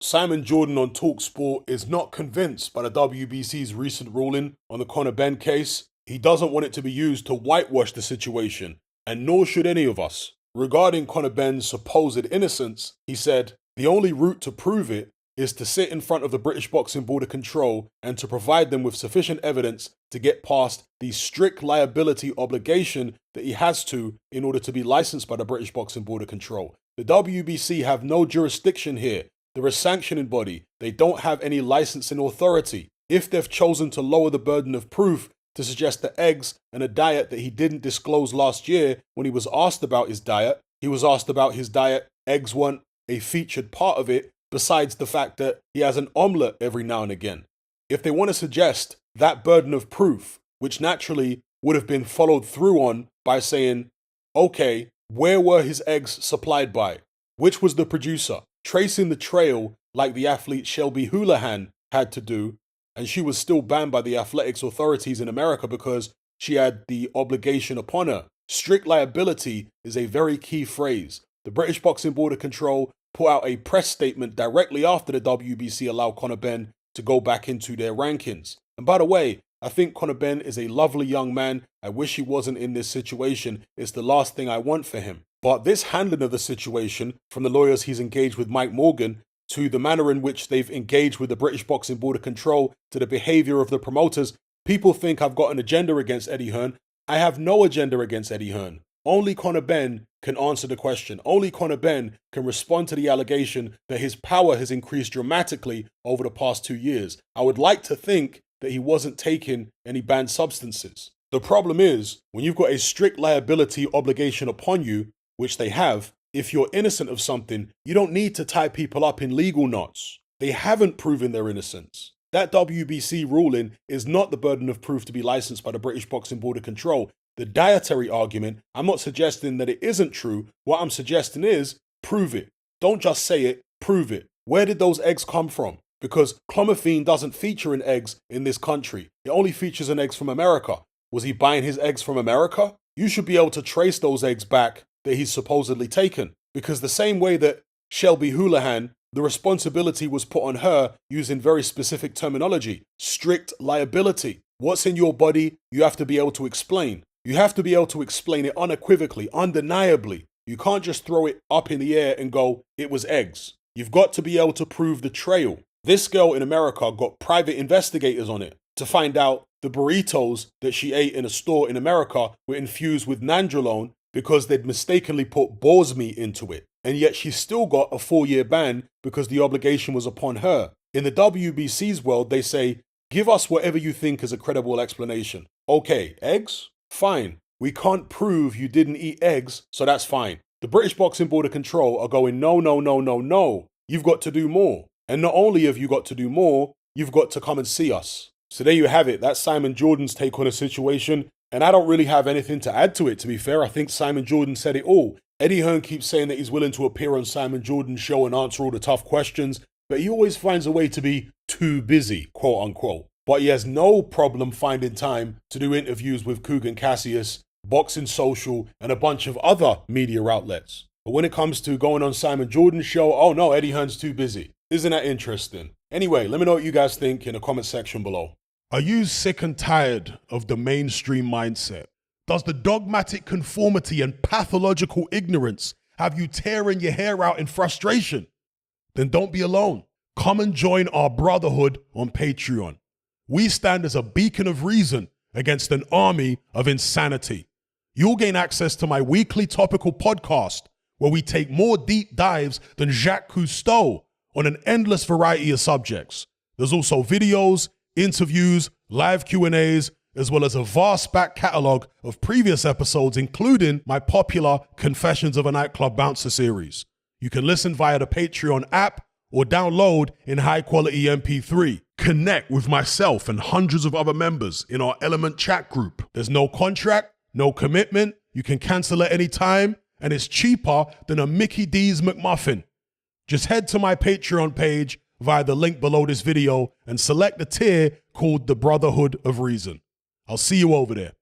Simon Jordan on TalkSport is not convinced by the WBC's recent ruling on the Conor Benn case. He doesn't want it to be used to whitewash the situation, and nor should any of us. Regarding Conor Benn's supposed innocence, he said, "The only route to prove it is to sit in front of the British Boxing Board of Control and to provide them with sufficient evidence to get past the strict liability obligation that he has to in order to be licensed by the British Boxing Board of Control. The WBC have no jurisdiction here. They're a sanctioning body. They don't have any licensing authority. If they've chosen to lower the burden of proof to suggest that eggs and a diet that he didn't disclose last year when he was asked about his diet, eggs weren't a featured part of it, besides the fact that he has an omelette every now and again. If they want to suggest that burden of proof, which naturally would have been followed through on by saying, okay, where were his eggs supplied by? Which was the producer? Tracing the trail like the athlete Shelby Houlihan had to do, and she was still banned by the athletics authorities in America because she had the obligation upon her. Strict liability is a very key phrase. The British Boxing Board of Control put out a press statement directly after the WBC allowed Conor Benn to go back into their rankings. And by the way, I think Conor Benn is a lovely young man. I wish he wasn't in this situation. It's the last thing I want for him. But this handling of the situation, from the lawyers he's engaged with Mike Morgan, to the manner in which they've engaged with the British Boxing Board of Control, to the behavior of the promoters, people think I've got an agenda against Eddie Hearn. I have no agenda against Eddie Hearn. Only Conor Benn can answer the question. Only Conor Benn can respond to the allegation that his power has increased dramatically over the past 2 years. I would like to think that he wasn't taking any banned substances. The problem is, when you've got a strict liability obligation upon you, which they have, if you're innocent of something, you don't need to tie people up in legal knots. They haven't proven their innocence. That WBC ruling is not the burden of proof to be licensed by the British Boxing Board of Control. The dietary argument, I'm not suggesting that it isn't true. What I'm suggesting is, prove it. Don't just say it, prove it. Where did those eggs come from? Because clomiphene doesn't feature in eggs in this country. It only features in eggs from America. Was he buying his eggs from America? You should be able to trace those eggs back that he's supposedly taken. Because the same way that Shelby Houlihan, the responsibility was put on her using very specific terminology. Strict liability. What's in your body, you have to be able to explain. You have to be able to explain it unequivocally, undeniably. You can't just throw it up in the air and go, it was eggs. You've got to be able to prove the trail. This girl in America got private investigators on it to find out the burritos that she ate in a store in America were infused with nandrolone because they'd mistakenly put boar's meat into it. And yet she still got a 4-year ban because the obligation was upon her. In the WBC's world, they say, give us whatever you think is a credible explanation. Okay, eggs? Fine. We can't prove you didn't eat eggs, so that's fine. The British Boxing Board of Control are going, no, no, no, no, no. You've got to do more. And not only have you got to do more, you've got to come and see us. So there you have it. That's Simon Jordan's take on the situation. And I don't really have anything to add to it, to be fair. I think Simon Jordan said it all. Eddie Hearn keeps saying that he's willing to appear on Simon Jordan's show and answer all the tough questions, but he always finds a way to be too busy, quote unquote. But he has no problem finding time to do interviews with Kugan Cassius, Boxing Social, and a bunch of other media outlets. But when it comes to going on Simon Jordan's show, oh no, Eddie Hearn's too busy. Isn't that interesting? Anyway, let me know what you guys think in the comment section below. Are you sick and tired of the mainstream mindset? Does the dogmatic conformity and pathological ignorance have you tearing your hair out in frustration? Then don't be alone. Come and join our brotherhood on Patreon. We stand as a beacon of reason against an army of insanity. You'll gain access to my weekly topical podcast where we take more deep dives than Jacques Cousteau on an endless variety of subjects. There's also videos, interviews, live Q&As, as well as a vast back catalogue of previous episodes, including my popular Confessions of a Nightclub Bouncer series. You can listen via the Patreon app or download in high-quality MP3. Connect with myself and hundreds of other members in our Element chat group. There's no contract, no commitment, you can cancel at any time, and it's cheaper than a Mickey D's McMuffin. Just head to my Patreon page via the link below this video and select the tier called the Brotherhood of Reason. I'll see you over there.